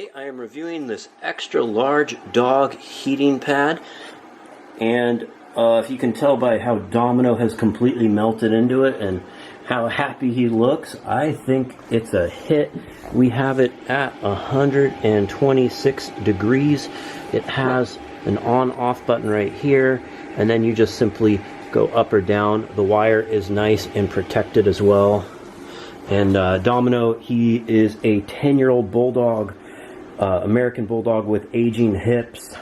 Today I am reviewing this extra large dog heating pad, and if you can tell by how Domino has completely melted into it and how happy he looks, I think it's a hit. We have it at 126 degrees. It has an on-off button right here, and then you just simply go up or down. The wire is nice and protected as well. And Domino, he is a 10-year-old bulldog, American bulldog with aging hips,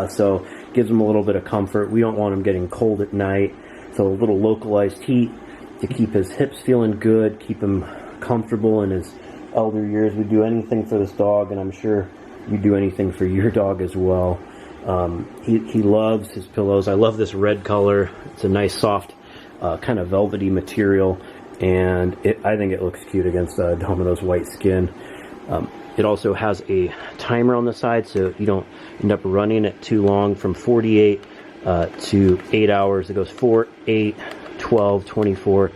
so gives him a little bit of comfort. We don't want him getting cold at night, so a little localized heat to keep his hips feeling good, keep him comfortable in his elder years. We do anything for this dog, and I'm sure you do anything for your dog as well. He loves his pillows. I love this red color. It's a nice soft kind of velvety material, and I think it looks cute against Domino's white skin. It also has a timer on the side, so you don't end up running it too long, from 48 to 8 hours. It goes 4, 8, 12, 24,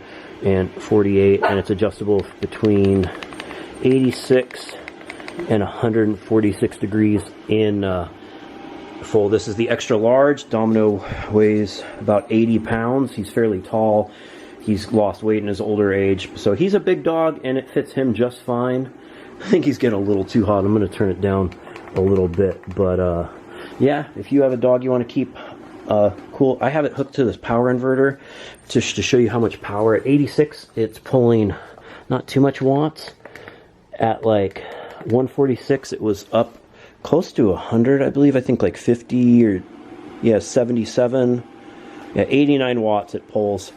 and 48, and it's adjustable between 86 and 146 degrees in full. This is the extra large. Domino weighs about 80 pounds. He's fairly tall. He's lost weight in his older age, so he's a big dog, and it fits him just fine. I think he's getting a little too hot. I'm going to turn it down a little bit, but yeah, if you have a dog you want to keep cool, I have it hooked to this power inverter just to show you how much power. At 86, it's pulling not too much watts. At like 146, it was up close to 100, I believe. I think like 50 or, yeah, 77. Yeah, 89 watts it pulls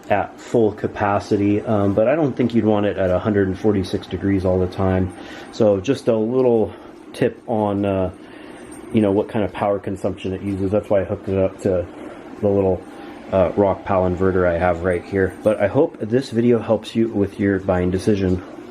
at full capacity, but I don't think you'd want it at 146 degrees all the time. So just a little tip on you know, what kind of power consumption it uses. That's why I hooked it up to the little Rock Pal inverter I have right here. But I hope this video helps you with your buying decision.